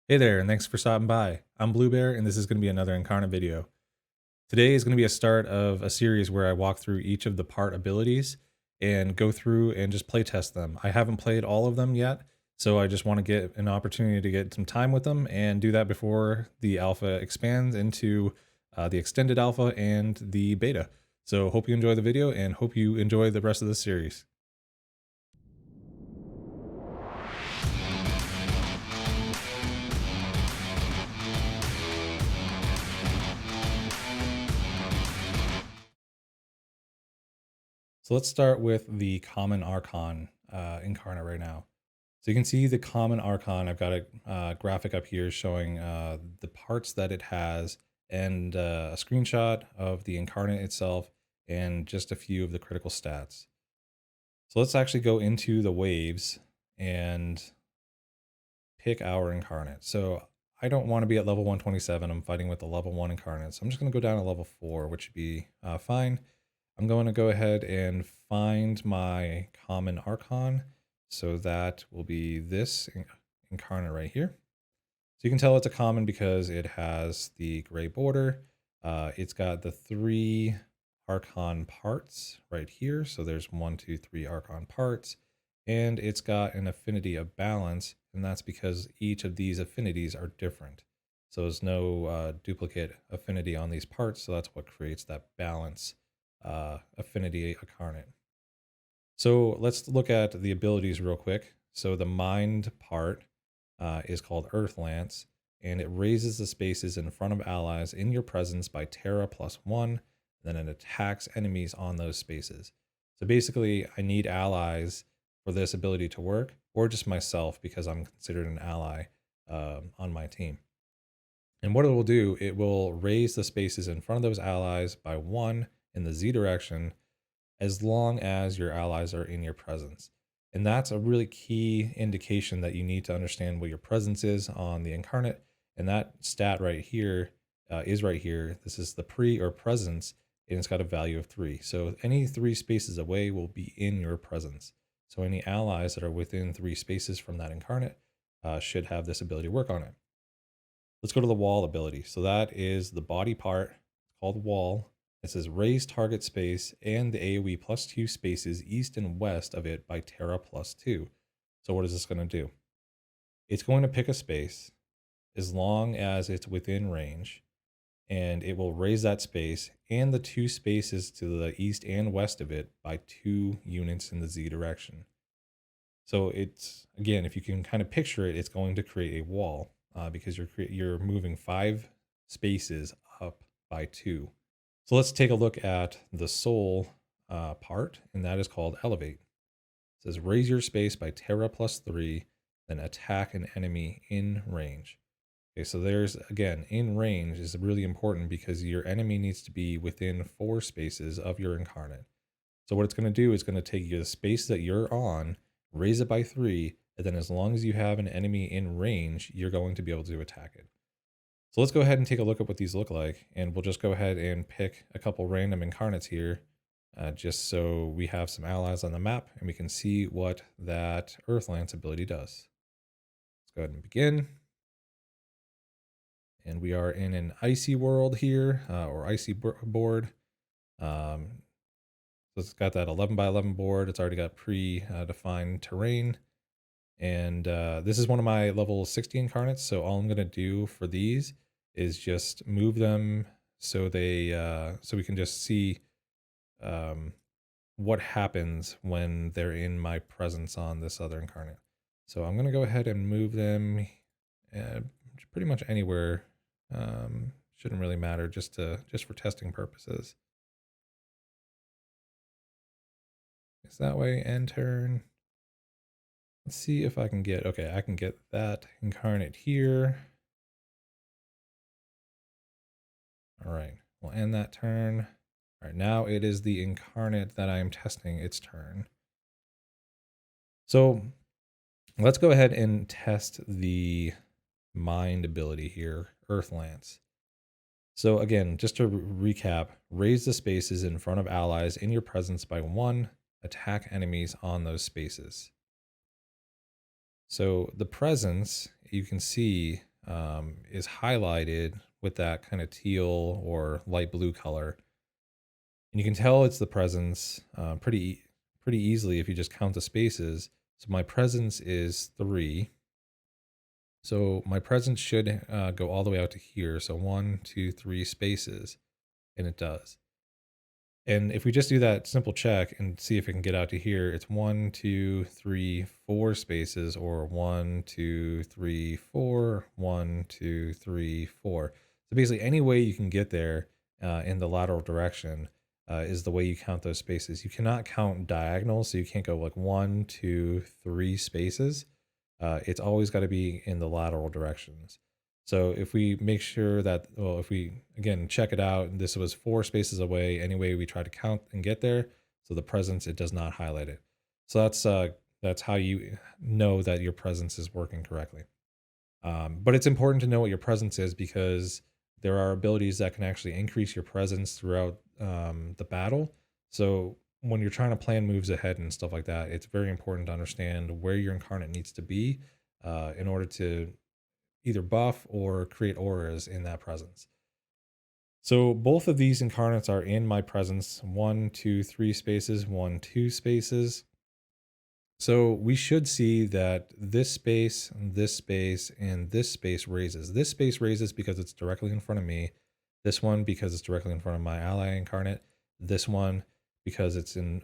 Hey there, and thanks for stopping by. I'm Bluebear, and this is going to be another Incarnate video. Today is going to be a start of a series where I walk through each of the part abilities and go through and just play test them. I haven't played all of them yet, so I just want to get an opportunity to get some time with them and do that before the alpha expands into the extended alpha and the beta. So hope you enjoy the video and hope you enjoy the rest of the series. So let's start with the Common Archon Incarnate right now. So you can see the Common Archon. I've got a graphic up here showing the parts that it has and a screenshot of the Incarnate itself and just a few of the critical stats. So let's actually go into the waves and pick our Incarnate. So I don't want to be at level 127. I'm fighting with the level 1 Incarnate. So I'm just going to go down to level 4, which would be fine. I'm going to go ahead and find my Common Archon. So that will be this Incarnate right here. So you can tell it's a common because it has the gray border. It's got the 3 Archon parts right here. So there's 1, 2, 3 Archon parts. And it's got an affinity of balance. And that's because each of these affinities are different. So there's no duplicate affinity on these parts. So that's what creates that balance affinity incarnate. So let's look at the abilities real quick. So the mind part is called Earthlance, and it raises the spaces in front of allies in your presence by Terra +1, then it attacks enemies on those spaces. So basically, I need allies for this ability to work, or just myself because I'm considered an ally on my team. And what it will do, it will raise the spaces in front of those allies by 1 in the Z direction, as long as your allies are in your presence. And that's a really key indication that you need to understand what your presence is on the Incarnate. And that stat right here is right here. This is the pre or presence, and it's got a value of 3. So any 3 spaces away will be in your presence. So any allies that are within 3 spaces from that Incarnate should have this ability work on it. Let's go to the wall ability. So that is the body part called wall. It says raise target space and the AoE +2 spaces east and west of it by Terra +2. So what is this going to do? It's going to pick a space as long as it's within range, and it will raise that space and the 2 spaces to the east and west of it by 2 units in the Z direction. So it's, again, if you can kind of picture it, it's going to create a wall because you're moving 5 spaces up by 2. So let's take a look at the soul part, and that is called elevate. It says raise your space by Terra +3, then attack an enemy in range. Okay, so there's, again, in range is really important because your enemy needs to be within 4 spaces of your Incarnate. So what it's going to do is going to take the space that you're on, raise it by 3, and then as long as you have an enemy in range, you're going to be able to attack it. So let's go ahead and take a look at what these look like, and we'll just go ahead and pick a couple random Incarnates here, just so we have some allies on the map and we can see what that Earthlance ability does. Let's go ahead and begin. And we are in an icy world here, or icy board. So it's got that 11 by 11 board. It's already got pre-defined terrain. And this is one of my level 60 Incarnates, so all I'm going to do for these is just move them so they so we can just see what happens when they're in my presence on this other Incarnate. So I'm going to go ahead and move them pretty much anywhere. Shouldn't really matter, just for testing purposes. It's that way, end turn. Let's see if I can get, okay, I can get that Incarnate here. All right, we'll end that turn. All right, now it is the Incarnate that I am testing its turn. So let's go ahead and test the mind ability here, Earthlance. So again, just to recap, raise the spaces in front of allies in your presence by 1, attack enemies on those spaces. So the presence, you can see is highlighted with that kind of teal or light blue color. And you can tell it's the presence pretty easily if you just count the spaces. So my presence is 3. So my presence should go all the way out to here. So 1, 2, 3 spaces, and it does. And if we just do that simple check and see if it can get out to here, it's 1, 2, 3, 4 spaces, or 1, 2, 3, 4, 1, 2, 3, 4. So basically, any way you can get there in the lateral direction is the way you count those spaces. You cannot count diagonal, so you can't go like 1, 2, 3 spaces. It's always got to be in the lateral directions. So if we make sure that, well, if we again check it out, and this was 4 spaces away, anyway we try to count and get there. So the presence, it does not highlight it. So that's how you know that your presence is working correctly. But it's important to know what your presence is, because there are abilities that can actually increase your presence throughout the battle. So when you're trying to plan moves ahead and stuff like that, it's very important to understand where your incarnate needs to be in order to either buff or create auras in that presence. So both of these incarnates are in my presence, 1, 2, 3 spaces, 1, 2 spaces. So we should see that this space, and this space raises. This space raises because it's directly in front of me. This one because it's directly in front of my ally incarnate. This one because it's in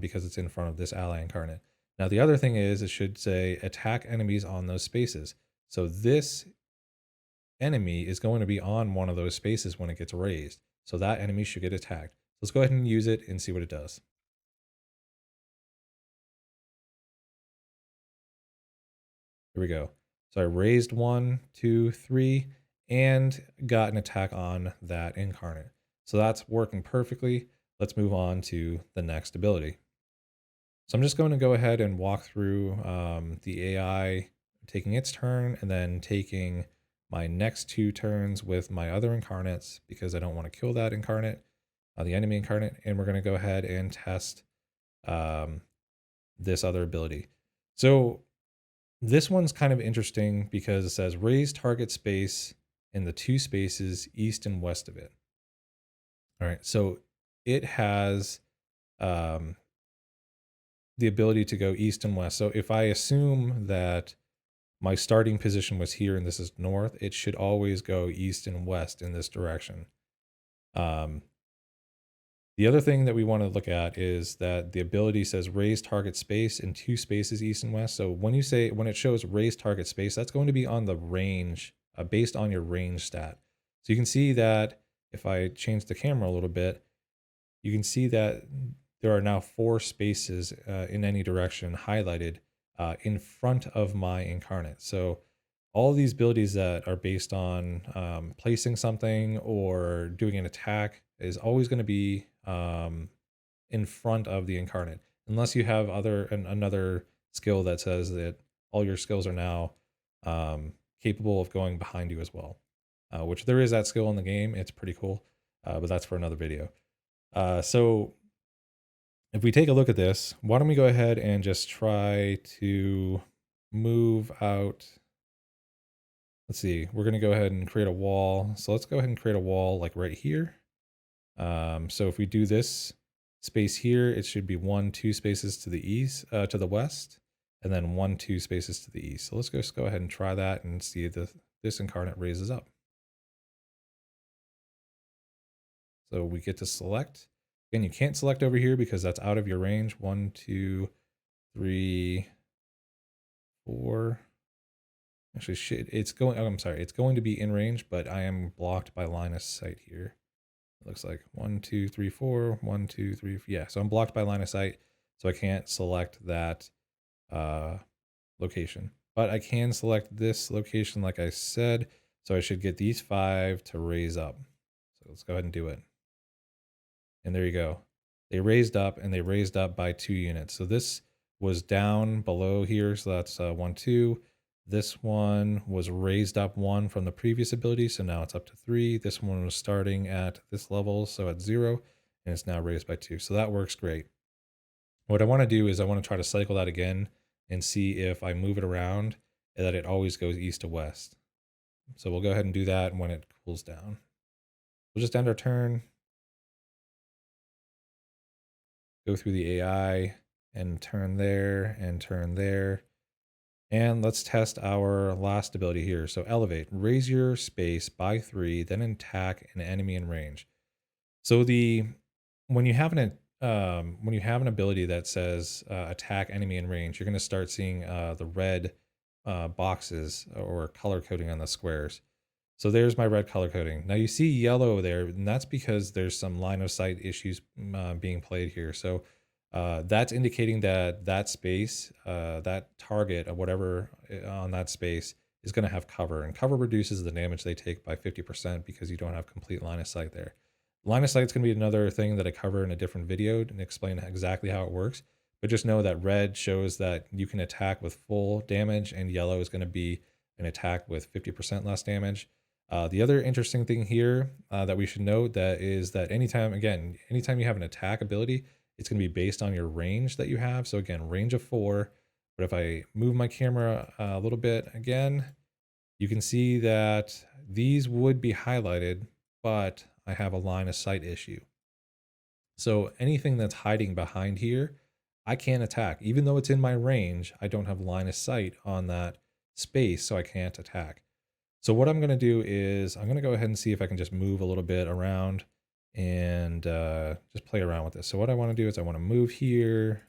because it's in front of this ally incarnate. Now the other thing is, it should say attack enemies on those spaces. So this enemy is going to be on one of those spaces when it gets raised. So that enemy should get attacked. Let's go ahead and use it and see what it does. Here we go. So I raised 1, 2, 3, and got an attack on that incarnate. So that's working perfectly. Let's move on to the next ability. So I'm just going to go ahead and walk through the AI taking its turn, and then taking my next 2 turns with my other incarnates, because I don't want to kill that incarnate, the enemy incarnate, and we're going to go ahead and test this other ability. So this one's kind of interesting because it says raise target space in the 2 spaces east and west of it. All right, so it has the ability to go east and west. So if I assume that my starting position was here and this is north, it should always go east and west in this direction. The other thing that we want to look at is that the ability says raise target space in 2 spaces east and west. So when it shows raise target space, that's going to be on the range, based on your range stat. So you can see that if I change the camera a little bit, you can see that there are now 4 spaces in any direction highlighted in front of my incarnate. So all of these abilities that are based on placing something or doing an attack is always going to be in front of the incarnate, unless you have another skill that says that all your skills are now capable of going behind you as well, which there is that skill in the game. It's pretty cool, but that's for another video. So if we take a look at this, why don't we go ahead and just try to move out. Let's see, we're going to go ahead and create a wall. So let's go ahead and create a wall like right here. So if we do this space here, it should be 1, 2 spaces to the east, to the west, and then 1, 2 spaces to the east. So let's just go ahead and try that and see if this incarnate raises up. So we get to select. Again, you can't select over here because that's out of your range. 1, 2, 3, 4. Actually, it's going. Oh, I'm sorry. It's going to be in range, but I am blocked by line of sight here. It looks like 1, 2, 3, 4. 1, 2, 3. Yeah, so I'm blocked by line of sight, so I can't select that location. But I can select this location, like I said. So I should get these 5 to raise up. So let's go ahead and do it. And there you go. They raised up, and they raised up by 2 units. So this was down below here. So that's 1, 2. This one was raised up 1 from the previous ability. So now it's up to 3. This one was starting at this level, so at 0, and it's now raised by 2. So that works great. What I want to do is I want to try to cycle that again and see if I move it around and that it always goes east to west. So we'll go ahead and do that when it cools down. We'll just end our turn, go through the AI and turn there and turn there. And let's test our last ability here. So elevate, raise your space by 3, then attack an enemy in range. So when you have an ability that says attack enemy in range, you're going to start seeing the red boxes or color coding on the squares. So there's my red color coding. Now you see yellow there, and that's because there's some line of sight issues being played here. So that's indicating that that space, that target of whatever on that space is going to have cover, and cover reduces the damage they take by 50% because you don't have complete line of sight there. Line of sight is going to be another thing that I cover in a different video and explain exactly how it works. But just know that red shows that you can attack with full damage, and yellow is going to be an attack with 50% less damage. The other interesting thing here that we should note that is that anytime you have an attack ability, it's going to be based on your range that you have. So again, range of 4. But if I move my camera a little bit again, you can see that these would be highlighted, but I have a line of sight issue. So anything that's hiding behind here, I can't attack. Even though it's in my range, I don't have line of sight on that space, so I can't attack. So what I'm going to do is I'm going to go ahead and see if I can just move a little bit around and just play around with this. So what I want to do is I want to move here.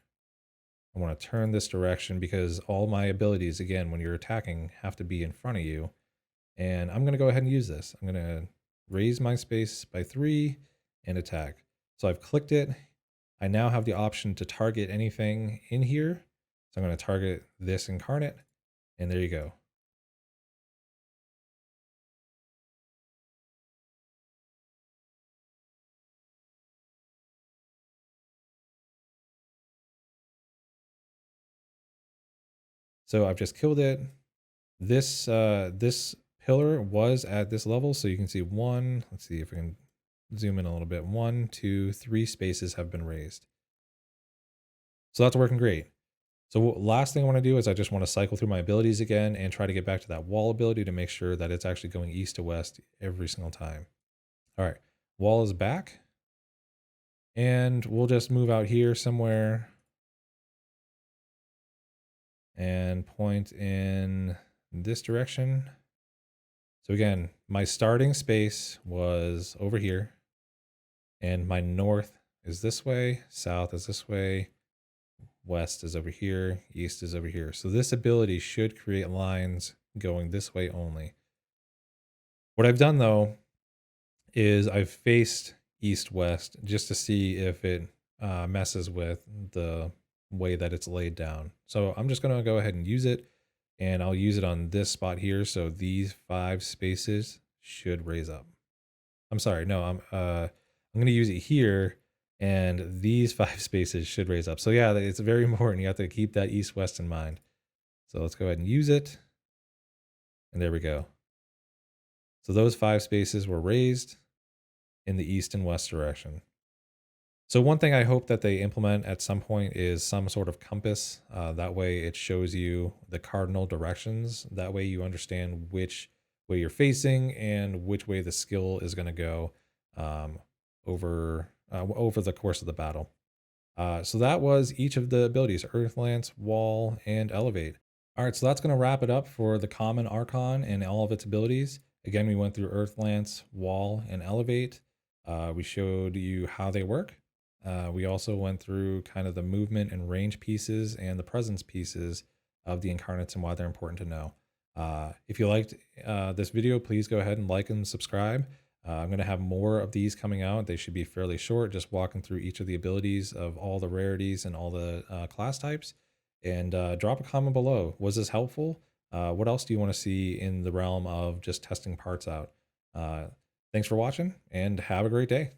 I want to turn this direction because all my abilities, again, when you're attacking, have to be in front of you. And I'm going to go ahead and use this. I'm going to raise my space by 3 and attack. So I've clicked it. I now have the option to target anything in here. So I'm going to target this Incarnate, and there you go. So I've just killed it. This pillar was at this level, so you can see one. Let's see if we can zoom in a little bit. 1, 2, 3 spaces have been raised. So that's working great. So last thing I want to do is I just want to cycle through my abilities again and try to get back to that wall ability to make sure that it's actually going east to west every single time. All right, wall is back. And we'll just move out here somewhere and point in this direction. So again, my starting space was over here, and my north is this way, south is this way, west is over here, east is over here. So this ability should create lines going this way only. What I've done though is I've faced east-west just to see if it messes with the way that it's laid down. So I'm just going to go ahead and use it, and I'll use it on this spot here. So these 5 spaces should raise up. I'm sorry, no, I'm going to use it here, and these 5 spaces should raise up. So yeah, it's very important. You have to keep that east-west in mind. So let's go ahead and use it, and there we go. So those 5 spaces were raised in the east and west direction. So one thing I hope that they implement at some point is some sort of compass. That way it shows you the cardinal directions. That way you understand which way you're facing and which way the skill is going to go over the course of the battle. So that was each of the abilities: Earthlance, Wall, and Elevate. All right, so that's going to wrap it up for the Common Archon and all of its abilities. Again, we went through Earthlance, Wall, and Elevate. We showed you how they work. We also went through kind of the movement and range pieces and the presence pieces of the Incarnates and why they're important to know. If you liked this video, please go ahead and like and subscribe. I'm going to have more of these coming out. They should be fairly short, just walking through each of the abilities of all the rarities and all the class types. And drop a comment below. Was this helpful? What else do you want to see in the realm of just testing parts out? Thanks for watching, and have a great day.